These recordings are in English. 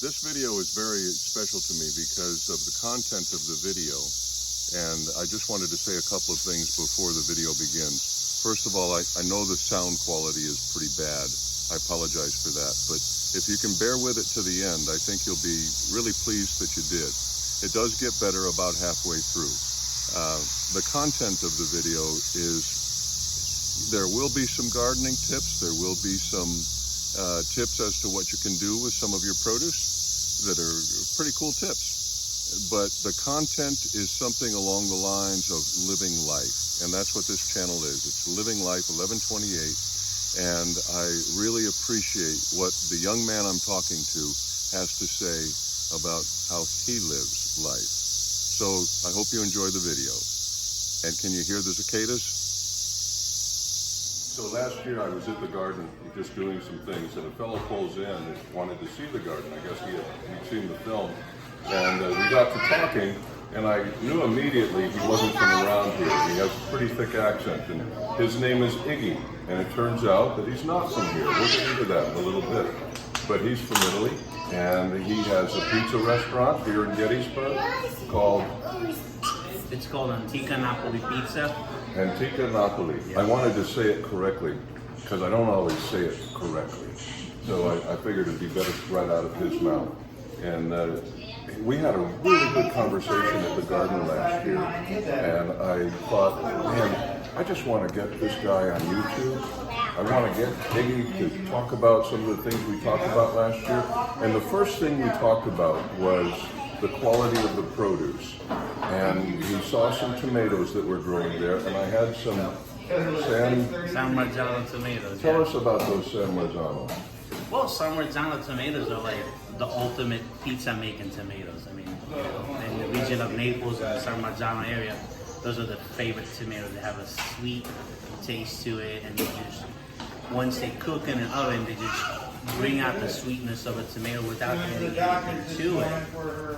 This video is very special to me because of the content of the video, and I just wanted to say a couple of things before the video begins. First of all, I know the sound quality is pretty bad. I apologize for that, but if you can bear with it to the end, I think you'll be really pleased that you did. It does get better about halfway through. The content of the video is, there will be some gardening tips, there will be some tips as to what you can do with some of your produce that are pretty cool tips. But the content is something along the lines of living life, and that's what this channel is. It's Living Life 1128, and I really appreciate what the young man I'm talking to has to say about how he lives life. So I hope you enjoy the video. And can you hear the cicadas? So last year I was at the garden just doing some things, and a fellow pulls in and wanted to see the garden. I guess he'd seen the film. And we got to talking, and I knew immediately he wasn't from around here. He has a pretty thick accent, and his name is Iggy. And it turns out that he's not from here. We'll get into that in a little bit. But he's from Italy, and he has a pizza restaurant here in Gettysburg called... It's called Antica Napoli Pizza. Antica Napoli. Yeah. I wanted to say it correctly, because I don't always say it correctly. So I figured it'd be better right out of his mouth. And we had a really good conversation at the garden last year, and I thought, man, I just want to get this guy on YouTube. I want to get Iggy to talk about some of the things we talked about last year. And the first thing we talked about was the quality of the produce. And he saw some tomatoes that were growing there, and I had some San Marzano tomatoes. Tell us about those San Marzano. Well, San Marzano tomatoes are like the ultimate pizza making tomatoes. I mean, you know, in the region of Naples and the San Marzano area, those are the favorite tomatoes. They have a sweet taste to it, and they just, once they cook in an oven, they just bring out the sweetness of a tomato without adding anything to it.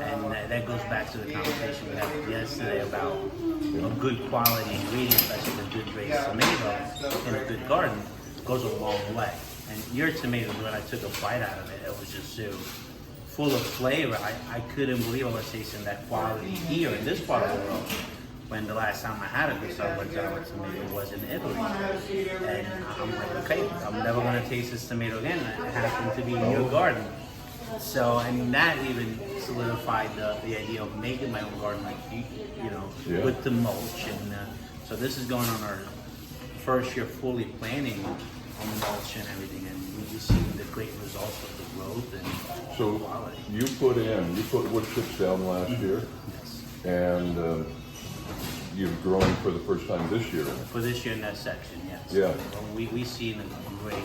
And that goes back to the conversation we had yesterday about a good quality ingredient, such as a good raised tomato in a good garden, goes a long way. And your tomatoes, when I took a bite out of it, it was just so full of flavor. I couldn't believe I was tasting that quality here in this part of the world, when the last time I had a good San Marzano tomato was in Italy. And I'm like, okay, I'm never going to taste this tomato again. It happened to be in your garden. So, I mean, that even solidified the idea of making my own garden, like, you know, yeah, with the mulch. And so this is going on our first year fully planning on the mulch and everything. And we've seen the great results of the growth and so quality. You put wood chips down last year. Yes. And you've grown for the first time this year. For this year in that section, yes. Yeah. We seen a great.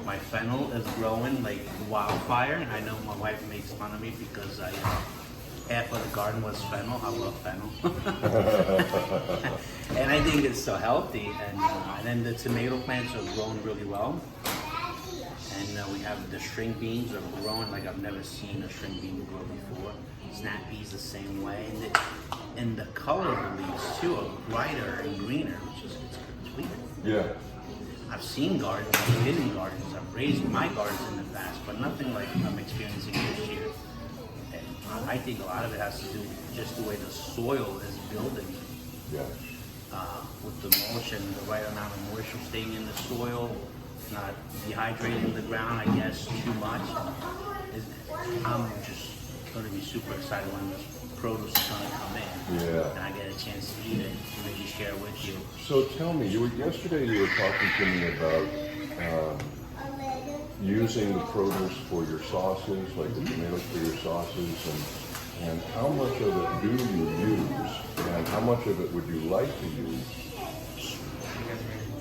My fennel is growing like wildfire, and I know my wife makes fun of me because half of the garden was fennel. I love fennel, and I think it's so healthy. And then the tomato plants are growing really well. And we have the string beans are growing like I've never seen a string bean grow before. Snap peas the same way, and the color of the leaves too are brighter and greener, which is sweet. Yeah. I've seen gardens, I've been in gardens, I've raised my gardens in the past, but nothing like I'm experiencing this year. And I think a lot of it has to do with just the way the soil is building. Yeah. With the mulch and the right amount of moisture staying in the soil, not dehydrating the ground, I guess, too much. I'm just going to be super excited when this produce is going to come in. Yeah. And I get a chance to eat it and maybe share it with you. So tell me, yesterday you were talking to me about using the produce for your sauces, like the tomatoes for your sauces, and how much of it do you use, and how much of it would you like to use?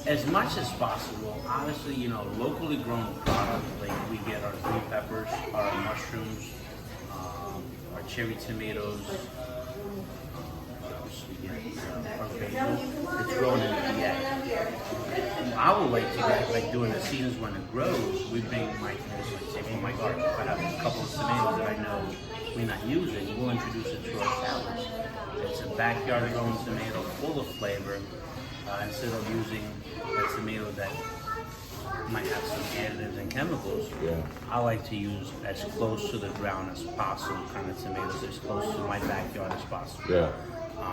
As much as possible. Honestly, you know, locally grown product, like we get our green peppers, our mushrooms, our cherry tomatoes, we get our basil. It's grown in PA. I would like to get, like during the seasons when it grows, we bring my tomatoes, like say in my garden. If I have a couple of tomatoes that I know we're not using, we'll introduce it to our salads. It's a backyard grown tomato full of flavor. Instead of using a tomato that might have some additives and chemicals. Yeah. I like to use as close to the ground as possible kind of tomatoes, as close to my backyard as possible. Yeah.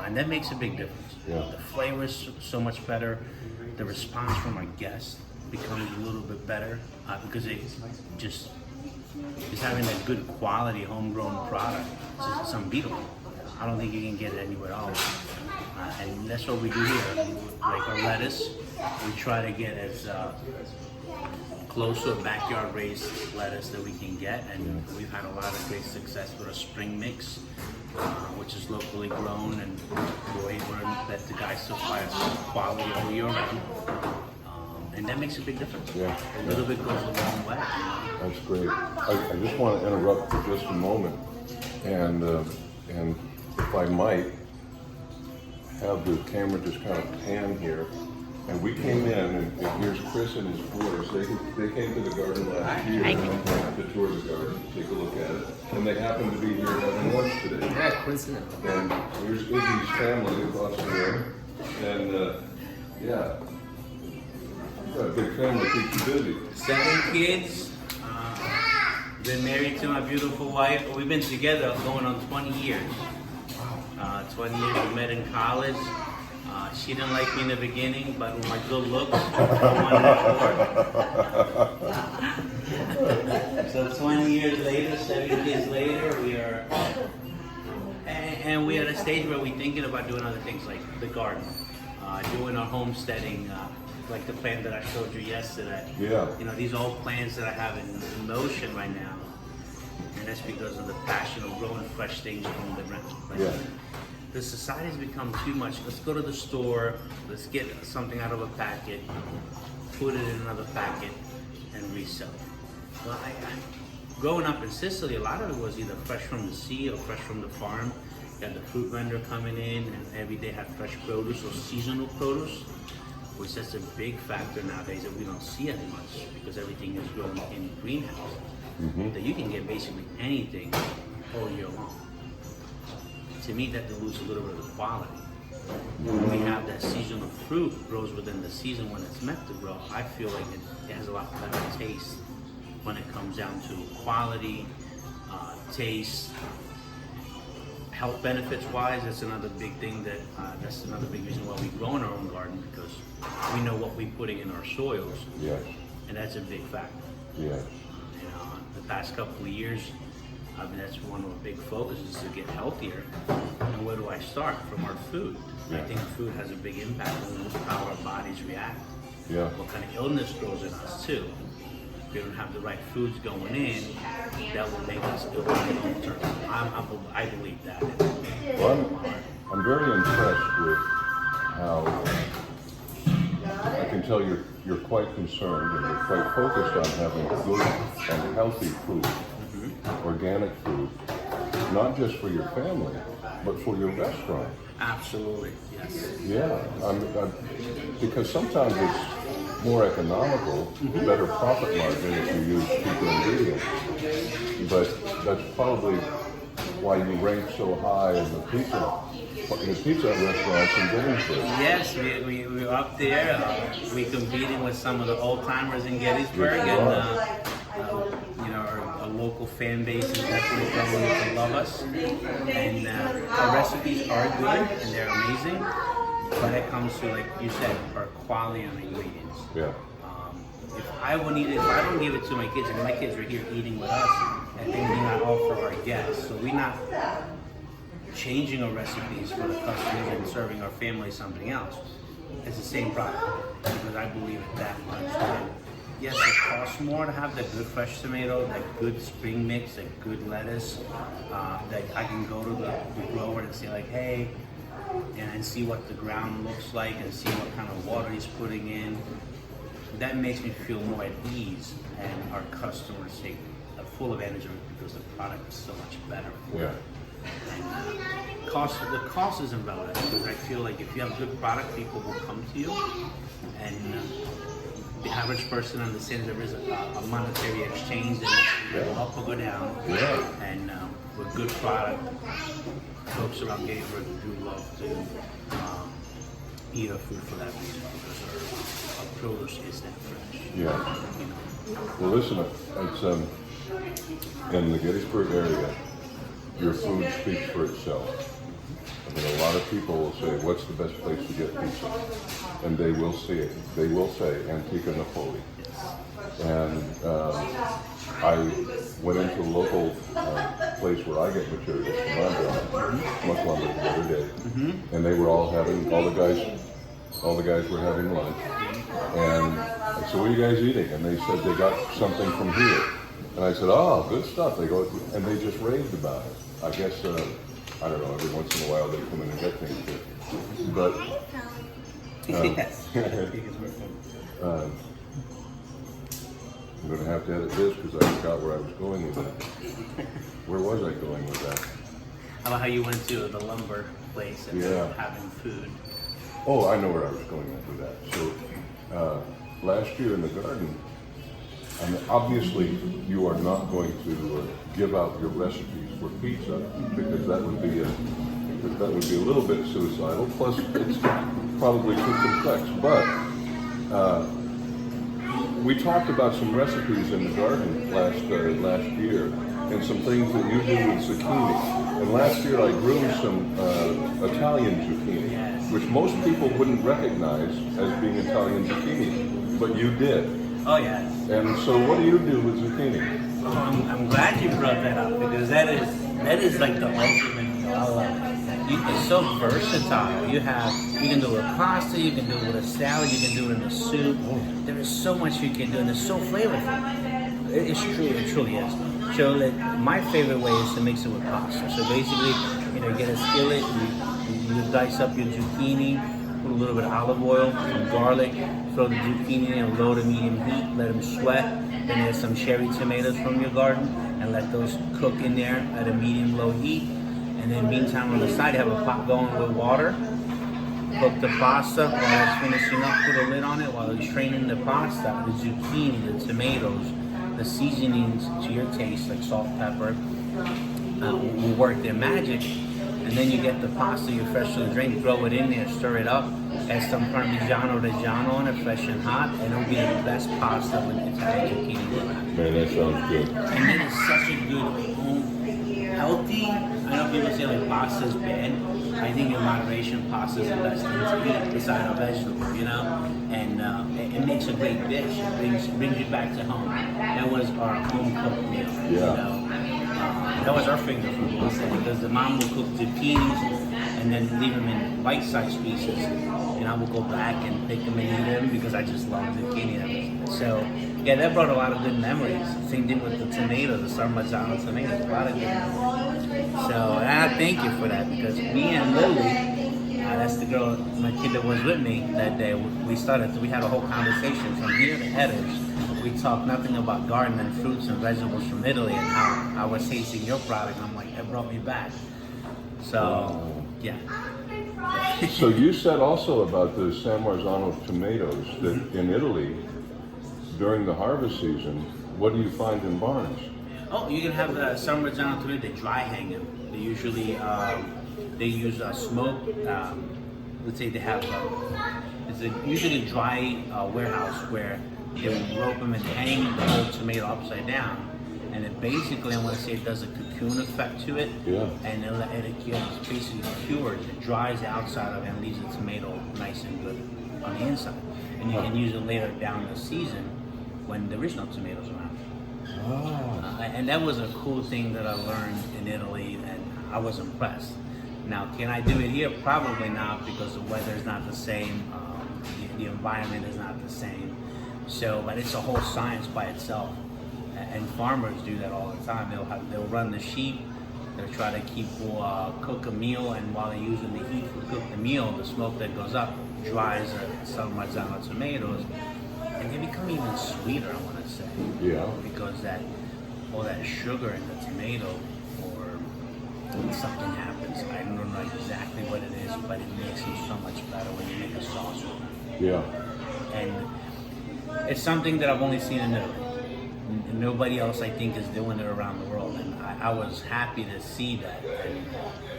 And that makes a big difference. Yeah. The flavor is so much better. The response from our guests becomes a little bit better because it just having that good quality homegrown product. It's unbeatable. I don't think you can get it anywhere else. And that's what we do here. Like our lettuce, we try to get as close to a backyard raised lettuce that we can get, and we've had a lot of great success with a spring mix, which is locally grown, and we're able to let the guys supply us quality all year round. And that makes a big difference. Yeah. A little bit goes a long way. That's great. I just want to interrupt for just a moment, and if I might have the camera just kind of pan here. And we came in, and here's Chris and his boys. They came to the garden last year to tour the garden, take a look at it. And they happened to be here having lunch today. Yeah, coincident. And here's Iggy's family across the room. And yeah, you've got a big family, keeps you busy. 7 kids. Been married to my beautiful wife. We've been together going on 20 years. 20 years we met in college. She didn't like me in the beginning, but with my good looks, I won that award. So 20 years later, 7 kids later, we are, and we're at a stage where we're thinking about doing other things like the garden, doing our homesteading, like the plan that I showed you yesterday. Yeah. You know, these are all plans that I have in motion right now, and that's because of the passion of growing fresh things from the ground. Right? Yeah. The society's become too much. Let's go to the store, let's get something out of a packet, put it in another packet, and resell it. Well, growing up in Sicily, a lot of it was either fresh from the sea or fresh from the farm. You had the fruit vendor coming in, and every day had fresh produce or seasonal produce, which is a big factor nowadays that we don't see as much because everything is grown in greenhouse. That you can get basically anything all year long. To me, that dilutes a little bit of the quality. When we have that seasonal fruit grows within the season when it's meant to grow, I feel like it has a lot better taste when it comes down to quality, taste, health benefits wise. That's another big thing that's another big reason why we grow in our own garden, because we know what we're putting in our soils. Yes. And that's a big factor. Yes. The past couple of years, I mean, that's one of our big focuses, to get healthier. And where do I start? From our food. Yeah. I think food has a big impact on how our bodies react. Yeah. What kind of illness grows in us too. If we don't have the right foods going in, that will make us ill long term. I believe that. Well, I'm very impressed with how I can tell you're quite concerned and you're quite focused on having good and healthy food. Organic food, not just for your family, but for your restaurant. Absolutely, yes. Yeah, because sometimes it's more economical, better profit margin if you use cheaper ingredients. But that's probably why you rank so high in the pizza restaurants in Gettysburg. Yes, we're up there. We're competing with some of the old timers in Gettysburg, and you know, our local fan base is definitely going to love us. And our recipes are good and they're amazing. But it comes to, like you said, our quality on ingredients. Yeah. If I don't give it to my kids, and my kids are here eating with us, and then we not offer our guests. So we're not changing our recipes for the customers and serving our family something else. It's the same product, because I believe it that much. And yes, it costs more to have that good fresh tomato, that good spring mix, that good lettuce, that I can go to the grower and say like, hey, and see what the ground looks like and see what kind of water he's putting in. That makes me feel more at ease, and our customers take full advantage of it because the product is so much better. Yeah. And the cost isn't relevant, because I feel like if you have good product, people will come to you, and the average person understands there is a monetary exchange that will go up or go down. Yeah. And with good product, folks around Gettysburg do love to eat our food for that reason, because our produce is that fresh. Yeah. You know? Well, listen, it's in the Gettysburg area, your food speaks for itself. I mean, a lot of people will say, "What's the best place to get pizza?" And they will say it. They will say Antica Napoli. And I went into a local place where I get materials for my job, much longer than the other day, and they were all the guys were having lunch, and I said, "What are you guys eating?" And they said they got something from here, and I said, "Oh, good stuff." They go, and they just raved about it. I guess I don't know. Every once in a while they come in and get things too, but Yes. I'm going to have to edit this because I forgot where I was going with that. Where was I going with that? How about how you went to the lumber place and having food? Oh, I know where I was going with that. So last year in the garden, and obviously you are not going to give out your recipes for pizza because that would be a little bit suicidal. Plus, it's probably too complex. But we talked about some recipes in the garden last year, and some things that you do with zucchini. And last year I grew some Italian zucchini, which most people wouldn't recognize as being Italian zucchini, but you did. Oh yeah. And so, what do you do with zucchini? Oh, I'm glad you brought that up, because that is like the ultimate meal. I love it. It's so versatile. You can do it with pasta, you can do it with a salad, you can do it in a soup. There is so much you can do, and it's so flavorful. It truly is. So my favorite way is to mix it with pasta. So basically, you get a skillet, you dice up your zucchini, put a little bit of olive oil, some garlic, throw the zucchini in a low to medium heat, let them sweat. Then there's some cherry tomatoes from your garden, and let those cook in there at a medium-low heat. And then meantime, on the side, have a pot going with water. Cook the pasta while it's finishing up, put a lid on it while you're straining the pasta, the zucchini, the tomatoes, the seasonings to your taste, like salt, pepper, will work their magic. And then you get the pasta you freshly drained, throw it in there, stir it up, add some Parmigiano Reggiano on it, fresh and hot, and it'll be the best pasta with Italian zucchini. Man, that sounds good. And then it's such a good healthy. I know people say like pasta is bad. I think in moderation, pasta is the best thing to eat beside a vegetable, and it makes a great dish. It brings you back to home. That was our home cooked meal. That was our finger food, because the mom will cook zucchinis and then leave them in bite-sized pieces, and I will go back and pick them and eat them because I just love zucchini. So yeah, that brought a lot of good memories. Same thing with the tomatoes, the Parmesan tomatoes, a lot of good memories. So and I thank you for that, because me and Lily, that's the girl, my kid that was with me that day, we had a whole conversation from here to Headers. We talked nothing about garden and fruits and vegetables from Italy, and how I was tasting your product, and I'm like, that brought me back. So, yeah. So you said also about the San Marzano tomatoes that in Italy, during the harvest season, what do you find in barns? Oh, you can have the San Marzano tomato. They dry hang them. They usually they use smoke. Let's say they have it's usually a dry warehouse where they will rope them and hang the whole tomato upside down. And it basically, I want to say, it does a cocoon effect to it. Yeah. And it gets basically cured. It dries the outside of it and leaves the tomato nice and good on the inside. And you can use it later down the season when there is no tomatoes around. Oh. And that was a cool thing that I learned in Italy, and I was impressed. Now, can I do it here? Probably not, because the weather is not the same. The environment is not the same. So, but it's a whole science by itself. And farmers do that all the time. They'll run the sheep. They'll try to cook a meal, and while they're using the heat to cook the meal, the smoke that goes up dries some Marzano tomatoes, and they become even sweeter, I want to say. Yeah. Because all that sugar in the tomato, or something happens. I don't know exactly what it is, but it makes them so much better when you make a sauce with them. Yeah. And it's something that I've only seen in Italy. nobody else, I think, is doing it around the world. And I was happy to see that and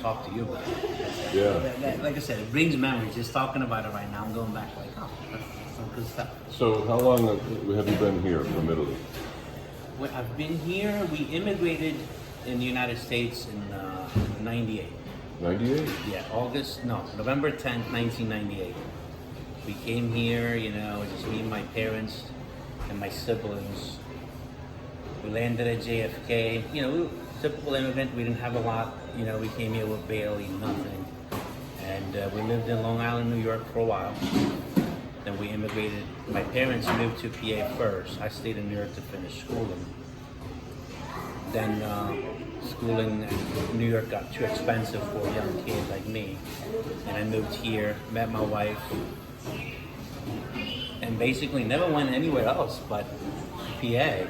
talk to you about it. Yeah. Like I said, it brings memories. Just talking about it right now, I'm going back like, oh, that's some good stuff. So how long have you been here from Italy? Well, I've been here. We immigrated in the United States in 98. 98? Yeah, November 10th, 1998. We came here, just me and my parents and my siblings. We landed at JFK. We were typical immigrant. We didn't have a lot. We came here with barely nothing. And we lived in Long Island, New York for a while. Then we immigrated. My parents moved to PA first. I stayed in New York to finish schooling. Then schooling in New York got too expensive for a young kid like me. And I moved here, met my wife, and basically never went anywhere else but PA,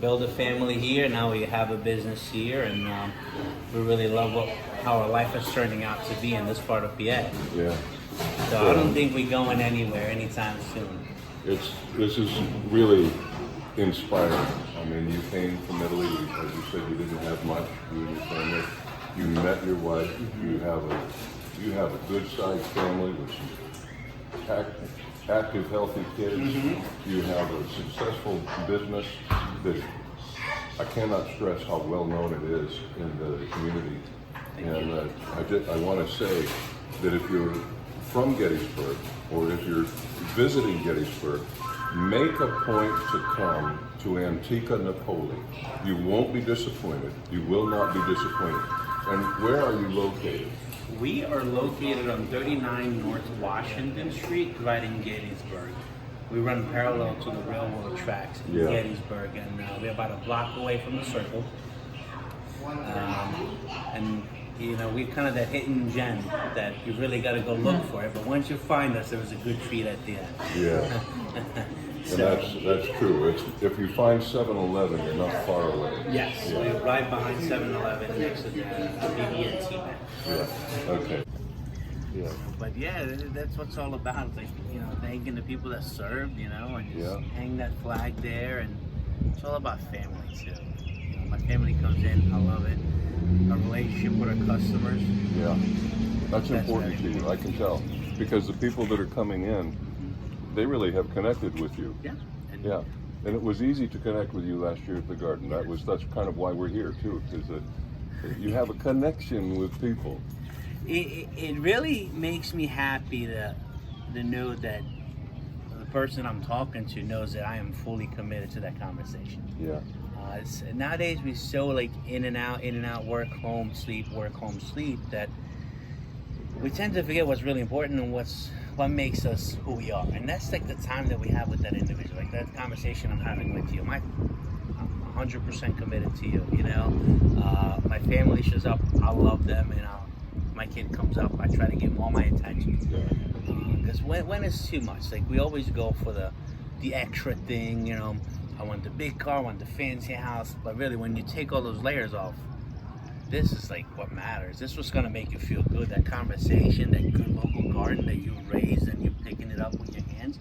build a family here. Now we have a business here, and we really love how our life is turning out to be in this part of PA. Yeah. So I don't think we're going anywhere anytime soon. This is really inspiring. I mean, you came from Italy, as you said, you didn't have much, you and your family. You met your wife, you have a good-sized family with some active, healthy kids. You have a successful business that I cannot stress how well known it is in the community. And I want to say that if you're from Gettysburg, or if you're visiting Gettysburg, make a point to come to Antica Napoli. You won't be disappointed. You will not be disappointed. And where are you located? We are located on 39 North Washington Street, right in Gettysburg. We run parallel to the railroad tracks in Gettysburg, and we're about a block away from the circle. And we're kind of that hidden gem that you really got to go look for it. But once you find us, there was a good treat at the end. Yeah. And that's true. If you find 7-Eleven, you're not far away. Yes, Yeah. we're right behind 7-Eleven next to the BB&T bank. Yeah. Okay. Yeah. But that's what it's all about. It's like, thanking the people that served, and just hang that flag there, and it's all about family too. My family comes in, I love it. Our relationship with our customers. Yeah. That's important to you, I can tell. Because the people that are coming in, they really have connected with you. Yeah. Yeah. And it was easy to connect with you last year at the garden. That's kind of why we're here too, because you have a connection with people. It really makes me happy to know that the person I'm talking to knows that I am fully committed to that conversation. Yeah. Nowadays we're so like in and out, work, home, sleep, that we tend to forget what's really important and what makes us who we are. And that's like the time that we have with that individual, like that conversation I'm having with you. I'm 100% committed to you, my family shows up, I love them, my kid comes up, I try to give him all my attention. Because when it's too much, like we always go for the extra thing, I want the big car, I want the fancy house, but really when you take all those layers off, this is like what matters. This is what's gonna make you feel good. That conversation, that good local garden that you raised and you picking it up with your hands,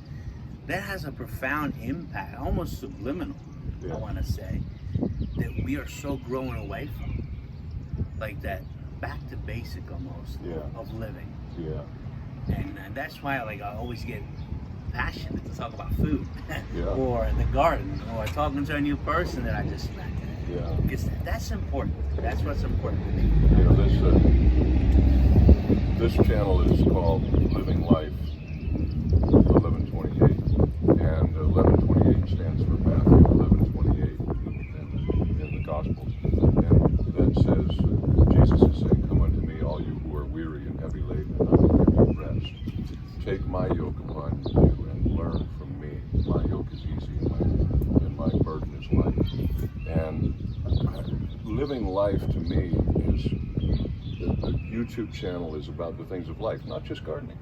that has a profound impact, almost subliminal, I wanna say, that we are so growing away from. Like that back to basic almost of living. Yeah. And that's why I always get passionate to talk about food or the garden or talking to a new person that I just met. Yeah. Because that's important. That's what's important to me. This channel is called Living Life 1128, and 1128 stands for Matthew 1128 in the Gospels, and that says Jesus is saying, "Come unto me, all you who are weary and heavy laden, and I will give you rest. Take my yoke upon you and learn from me. My yoke is easy and my burden is light." And living life to me is, the YouTube channel is about the things of life, not just gardening.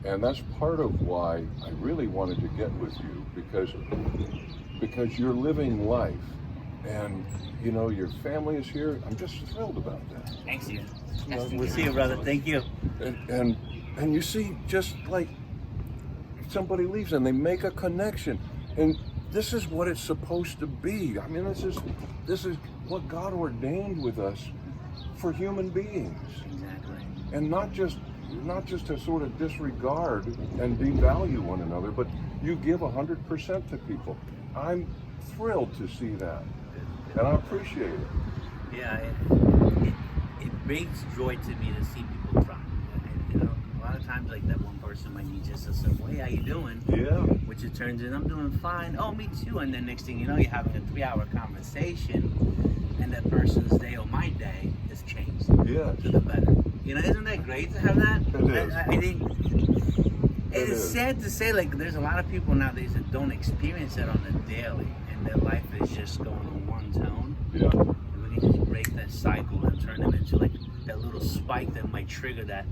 And that's part of why I really wanted to get with you, because you're living life, and your family is here. I'm just thrilled about that. Thanks, you. We'll see you, brother. Thank you. And you see, just like somebody leaves and they make a connection, and this is what it's supposed to be. I mean, this is what God ordained with us for human beings. Exactly. And not just to sort of disregard and devalue one another, but you give 100% to people. I'm thrilled to see that, and I appreciate it. Yeah, it brings joy to me to see people try. And, you know, a lot of times, like, that one person might need just a simple, "Hey, how you doing?" Yeah. Which it turns in, "I'm doing fine." "Oh, me too." And then next thing you know, you're having a 3-hour conversation, and that person's day or my day has changed Yes. to the better. You know, isn't that great to have that? It is. I think it is sad to say, like, there's a lot of people nowadays that don't experience it on the daily, and their life is just going on one tone. Yeah. And we can just break that cycle and turn them into like that little spike that might trigger that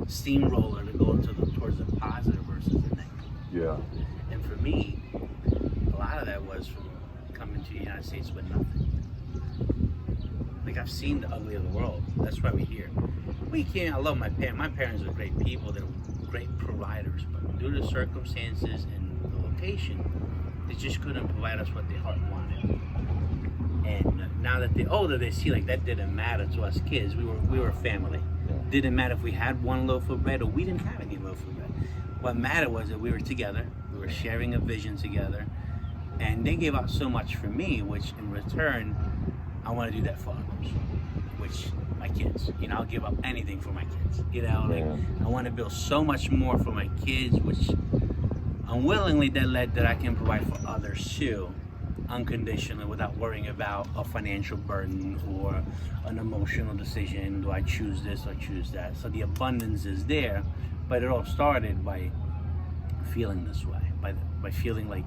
steamroller to go towards the positive versus the negative. Yeah. And for me, a lot of that was from coming to the United States with nothing. Like, I've seen the ugly of the world. That's why we're here. We can't. I love my parents. My parents are great people. They're great providers, but due to circumstances and the location, they just couldn't provide us what their heart wanted. And now that they're older, they see like that didn't matter to us kids. We were a family. Yeah. Didn't matter if we had one loaf of bread or we didn't have any loaf of bread. What mattered was that we were together. We were sharing a vision together, and they gave out so much for me, which in return, I want to do that for others. Which my kids, you know, I'll give up anything for my kids. You know, like, I want to build so much more for my kids, which unwillingly that led that I can provide for others too, unconditionally, without worrying about a financial burden or an emotional decision. Do I choose this or choose that? So the abundance is there, but it all started by feeling this way, by feeling like,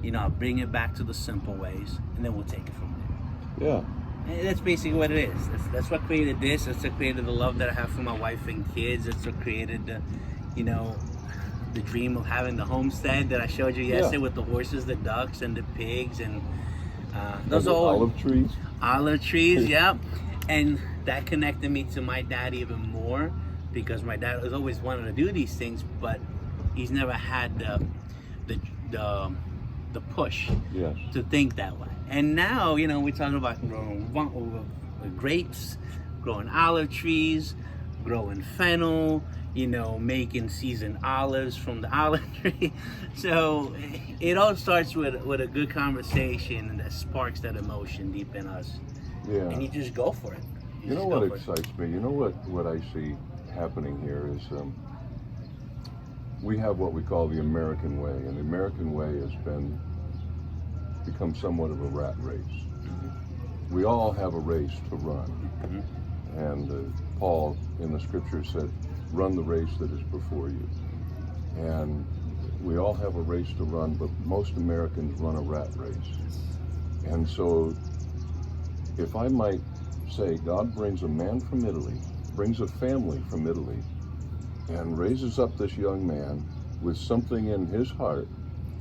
you know, I'll bring it back to the simple ways, and then we'll take it from there. Yeah. And that's basically what it is. That's what created this. That's what created the love that I have for my wife and kids. That's what created the, you know, the dream of having the homestead that I showed you yesterday with the horses, the ducks, and the pigs, and those are all olive trees. Olive trees, yeah. And that connected me to my dad even more, because my dad has always wanted to do these things, but he's never had the push to think that way. And now, you know, we're talking about growing grapes, growing olive trees, growing fennel, you know, making seasoned olives from the olive tree. So it all starts with a good conversation that sparks that emotion deep in us. Yeah. And you just go for it. You know what excites me? You know what I see happening here is we have what we call the American way, and the American way has become somewhat of a rat race. Mm-hmm. We all have a race to run. Mm-hmm. And Paul in the scripture said, "Run the race that is before you." And we all have a race to run, but most Americans run a rat race. And so, if I might say, God brings a man from Italy, brings a family from Italy, and raises up this young man with something in his heart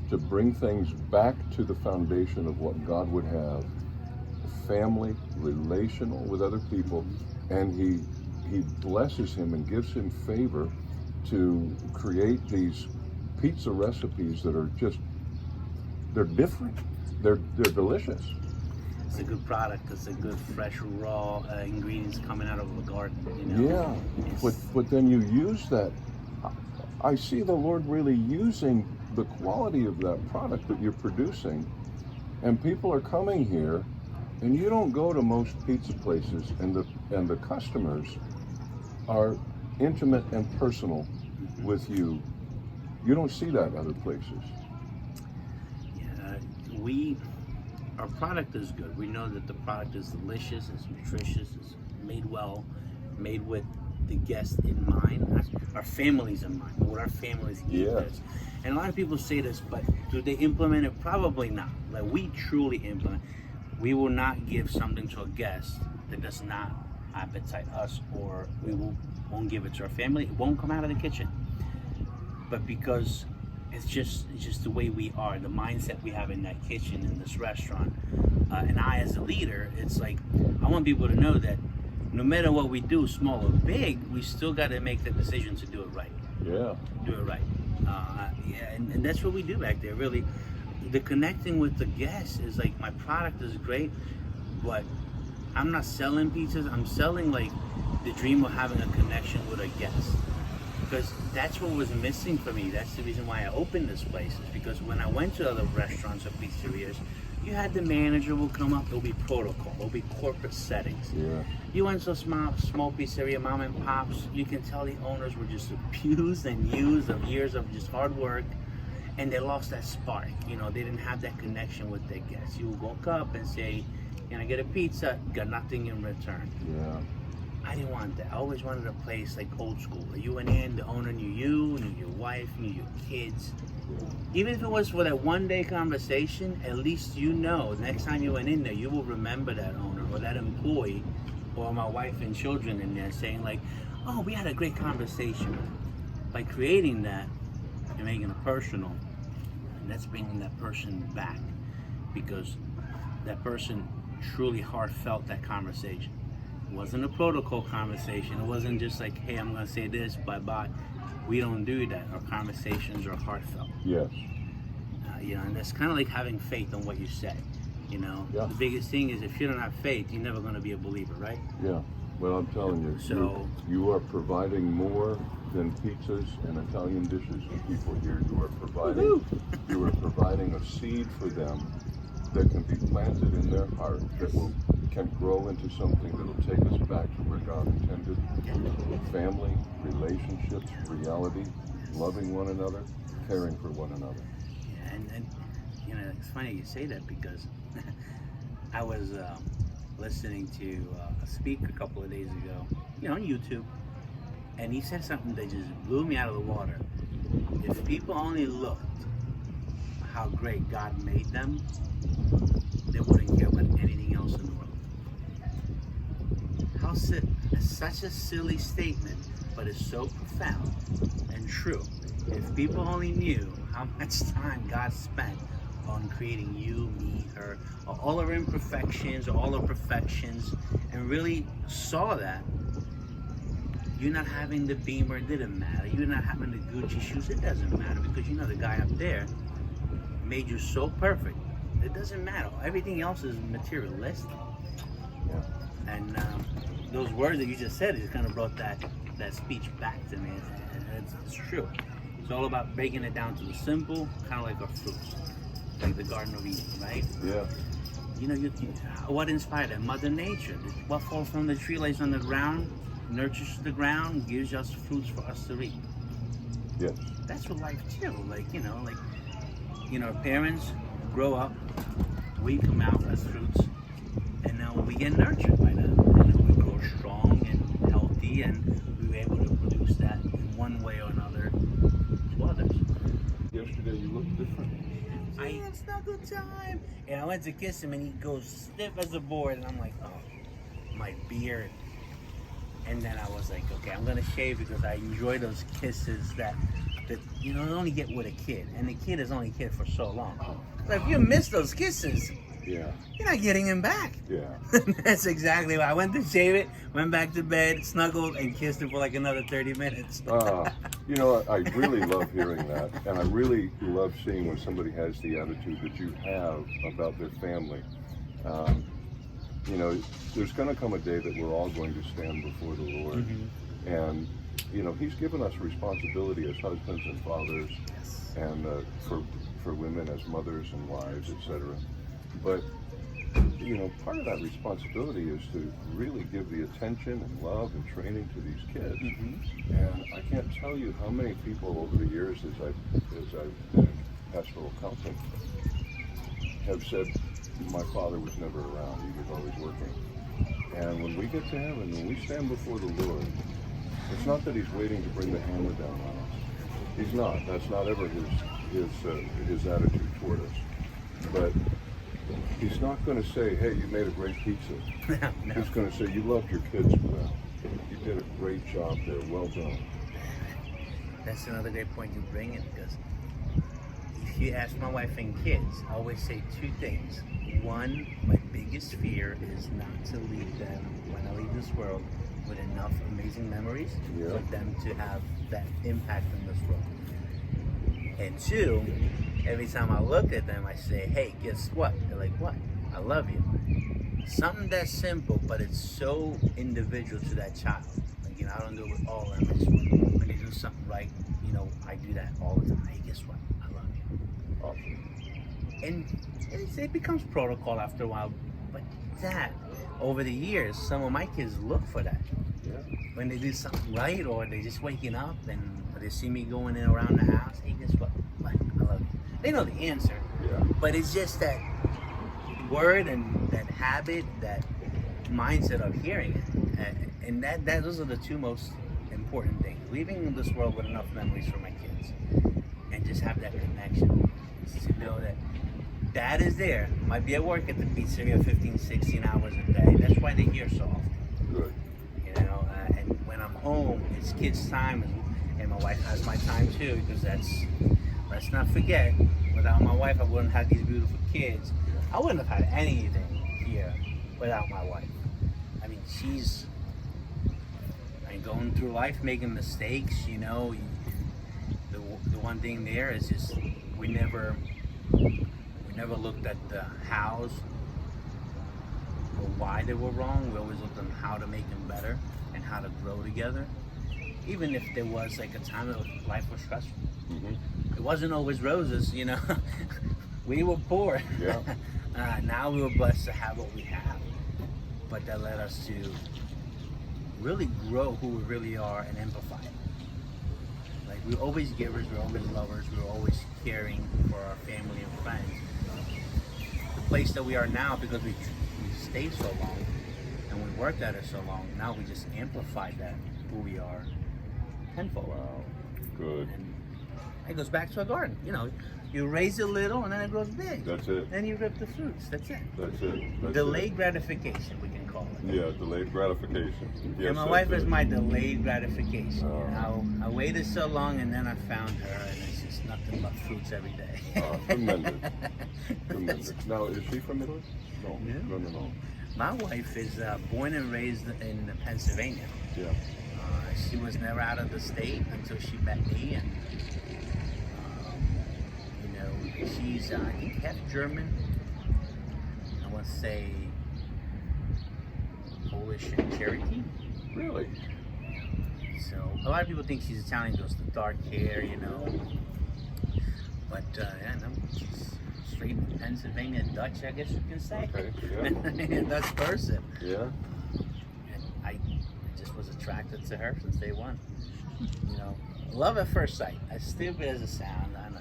to bring things back to the foundation of what God would have, family, relational with other people, and he blesses him and gives him favor to create these pizza recipes that are just, they're different, they're delicious. It's a good product. It's a good fresh raw ingredients coming out of a garden, you know? Yeah, but then you use that. I see the Lord really using the quality of that product that you're producing, and people are coming here, and you don't go to most pizza places, and the customers are intimate and personal with you. You don't see that other places. Yeah, our product is good. We know that the product is delicious, it's nutritious, it's made well, made with the guest in mind, our families in mind, what our families eat this. And a lot of people say this, but do they implement it? Probably not. Like, we truly implement. We will not give something to a guest that does not appetite us, or we won't give it to our family. It won't come out of the kitchen. But because it's just the way we are, the mindset we have in that kitchen, in this restaurant, and I as a leader, it's like, I want people to know that no matter what we do, small or big, we still got to make the decision to do it right. Yeah. Do it right. And that's what we do back there. Really, the connecting with the guests is like, my product is great, but I'm not selling pizzas. I'm selling like the dream of having a connection with a guest, because that's what was missing for me. That's the reason why I opened this place, is because when I went to other restaurants or pizzerias, you had the manager will come up, there'll be protocol, there'll be corporate settings. Yeah. You went to a small pizzeria, mom and pops, you can tell the owners were just abused and used of years of just hard work, and they lost that spark. You know, they didn't have that connection with their guests. You would walk up and say, can I get a pizza? Got nothing in return. Yeah. I didn't want that. I always wanted a place like old school. You went in, the owner knew you, knew your wife, knew your kids. Even if it was for that one day conversation, at least you know, next time you went in there, you will remember that owner or that employee or my wife and children in there saying like, oh, we had a great conversation. By creating that and making it personal, and that's bringing that person back, because that person truly heartfelt that conversation. It wasn't a protocol conversation. It wasn't just like, hey, I'm gonna say this, bye-bye. We don't do that. Our conversations are heartfelt. Yes. You know, and that's kind of like having faith on what you say. You know, Yeah. The biggest thing is if you don't have faith, you're never gonna be a believer, right? Yeah. Well, I'm telling you, So- you are providing more than pizzas and Italian dishes to people here. You are providing a seed for them that can be planted in their heart, that can grow into something that will take us back to where God intended. Family, relationships, reality, loving one another, caring for one another. Yeah, and you know, it's funny you say that, because I was listening to a speaker a couple of days ago, you know, on YouTube, and he said something that just blew me out of the water. If people only looked how great God made them, they wouldn't care about anything else in the world. Such a silly statement, but it's so profound and true. If people only knew how much time God spent on creating you, me, her, all our imperfections, all our perfections, and really saw that, you not having the Beamer didn't matter. You not having the Gucci shoes, it doesn't matter, because you know the guy up there made you so perfect. It doesn't matter. Everything else is materialistic. Yeah. And those words that you just said, it kind of brought that speech back to me. It's true. It's all about breaking it down to the simple, kind of like our fruits, like the Garden of Eden, right? Yeah. You know, what inspired that? Mother Nature. What falls from the tree lays on the ground, nurtures the ground, gives us fruits for us to reap. Yes. That's what life too. Parents grow up, we come out as fruits, and now we get nurtured by that. And we grow strong and healthy, and we were able to produce that in one way or another to others. Yesterday you looked different. It's not good time. And I went to kiss him, and he goes stiff as a board, and I'm like, oh, my beard. And then I was like, okay, I'm gonna shave, because I enjoy those kisses that you only get with a kid, and the kid is only a kid for so long. So if you miss those kisses, Yeah. you're not getting him back. Yeah. That's exactly why I went to shave it, went back to bed, snuggled, and kissed him for like another 30 minutes. I really love hearing that, and I really love seeing when somebody has the attitude that you have about their family. There's going to come a day that we're all going to stand before the Lord, and He's given us responsibility as husbands and fathers, and for women as mothers and wives, etc. But part of that responsibility is to really give the attention and love and training to these kids. And I can't tell you how many people over the years, as I've been pastoral counseling, have said, my father was never around, he was always working. And when we get to heaven, when we stand before the Lord, it's not that he's waiting to bring the hammer down on us. He's not. That's not ever his attitude toward us. But he's not going to say, hey, you made a great pizza. No. He's going to say, you loved your kids well. You did a great job there. Well done. That's another great point you bring in, because if you ask my wife and kids, I always say two things. One, my biggest fear is not to leave them when I leave this world with enough amazing memories for them to have that impact in this world. And two, every time I look at them, I say, hey, guess what? They're like, what? I love you. Something that's simple, but it's so individual to that child. Like, I don't do it with all of them. It's when they do something right, I do that all the time. Hey, guess what? I love you. Awesome. And it becomes protocol after a while. But that, over the years, some of my kids look for that. Yeah. When they do something right, or they just waking up and they see me going in around the house, hey, guess what? I love you. They know the answer. Yeah. But it's just that word and that habit, that mindset of hearing it. And those are the two most important things. Leaving this world with enough memories for my kids. And just have that connection. To know that dad is there. Might be at work at the pizzeria 15, 16 hours a day. That's why they're here so often. Good. And when I'm home, it's kids' time, and my wife has my time too, because let's not forget, without my wife, I wouldn't have these beautiful kids. I wouldn't have had anything here without my wife. I mean, she's going through life, making mistakes, the one thing there is just we never looked at the hows or why they were wrong. We always looked on how to make them better and how to grow together. Even if there was like a time that life was stressful. Mm-hmm. It wasn't always roses, We were poor. Yeah. Now we were blessed to have what we have. But that led us to really grow who we really are and empathize. Like, we're always givers, we're always lovers, we're always caring for our family and friends. The place that we are now, because we stayed so long and we worked at it so long, now we just amplify that, who we are, tenfold. Wow. Good. And it goes back to a garden. You raise it little and then it grows big. That's it. Then you rip the fruits. That's it. That's it. Delayed gratification, we can call it. Yeah, delayed gratification. Yes, And my wife is it. my delayed gratification. Oh. I waited so long, and then I found her, and it's just nothing but fruits every day. Tremendous. Tremendous. Now, is she from Italy? No. No. No. My wife is born and raised in Pennsylvania. Yeah. She was never out of the state until she met me, and she's I think half German. I want to say Polish and Cherokee. Really? So a lot of people think she's Italian, goes the dark hair, But no, she's straight Pennsylvania Dutch, I guess you can say. Okay. Yeah. Dutch person. Yeah. And I just was attracted to her since day one. Love at first sight. As stupid as it sounds, I know.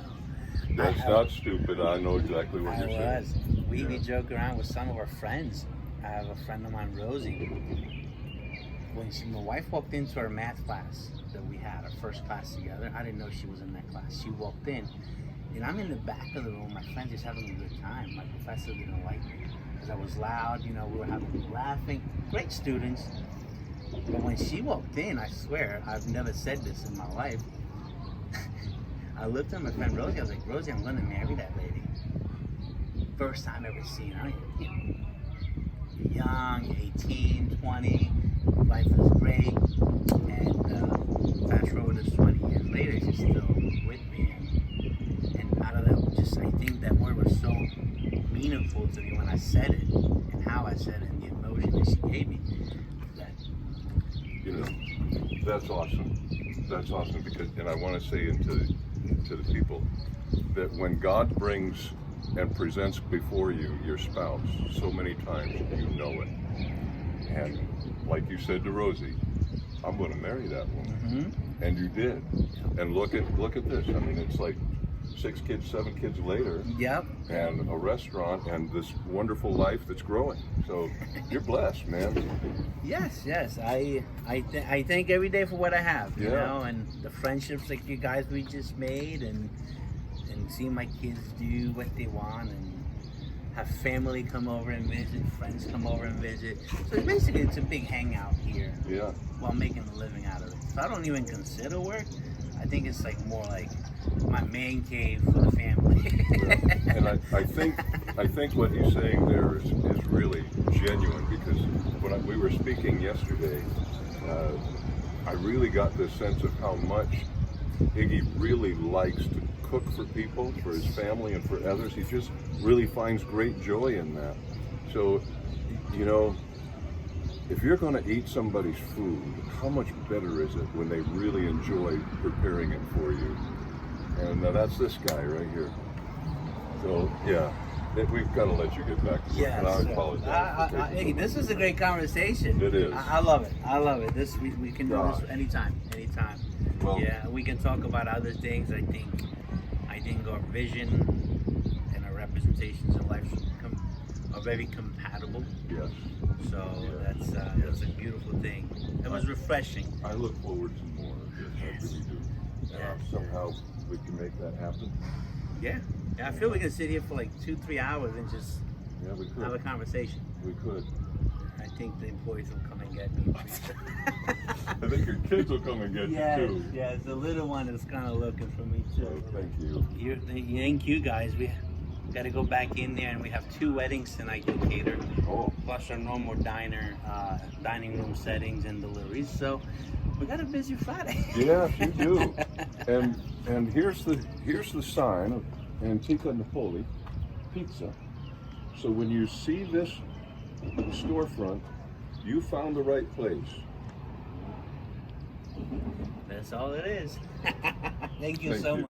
That's not stupid. I know exactly what you're saying. We joke around with some of our friends. I have a friend of mine, Rosie. When my wife walked into our math class that we had, our first class together, I didn't know she was in that class. She walked in, and I'm in the back of the room. My friend's just having a good time. My professor didn't like me because I was loud. We were laughing. Great students. But when she walked in, I swear, I've never said this in my life. I looked at my friend Rosie. I was like, Rosie, I'm going to marry that lady. First time ever seen her. You're young, 18, 20. Life is great. And fast forward to 20 years later, she's still with me. And out of that, I think that word was so meaningful to me when I said it, and how I said it, and the emotion that she gave me. That's awesome. That's awesome because, and I want to say to the people that when God brings and presents before you your spouse, so many times you know it. And like you said to Rosie, I'm going to marry that woman. Mm-hmm. And you did. And look at this. I mean, it's like 6 kids, 7 kids later. Yep. And a restaurant and this wonderful life that's growing. So you're blessed, man. Yes. I thank every day for what I have, Yeah. and the friendships like you guys we just made, and seeing my kids do what they want, and have family come over and visit, friends come over and visit. So basically it's a big hangout here. Yeah. While making a living out of it. So I don't even consider work. I think it's like more like my man cave for the family. Yeah. And I think what he's saying there is really genuine, because when we were speaking yesterday, I really got this sense of how much Iggy really likes to cook for people, for his family, and for others. He just really finds great joy in that. So, you know, if you're going to eat somebody's food, how much better is it when they really enjoy preparing it for you? And that's this guy right here. So, yeah, we've got to let you get back to work. Yes. And I apologize. for taking Hey, so this long. is a great conversation. It is. I love it. I love it. This we can do Gosh. this anytime. Well, Yeah, we can talk about other things. I think our vision and our representations in life are very compatible. yes. So that's a beautiful thing. It was refreshing. I look forward to more of this. I really do. And Yes. somehow we can make that happen. Yeah. I feel we can sit here for like 2-3 hours and just Yeah, we have a could. conversation. We could. I think the employees will come and get me. I think your kids will come and get Yes, you too. yes, the little one is kind of looking for me So too. thank you. Thank you guys. We got to go back in there, and we have 2 weddings tonight to cater, Oh, plus our normal dining room settings and deliveries. So we got a busy Friday. yes, you do. And here's the sign of Antica Napoli Pizza. So when you see this storefront, you found the right place. That's all it is. Thank you Thank so you. much.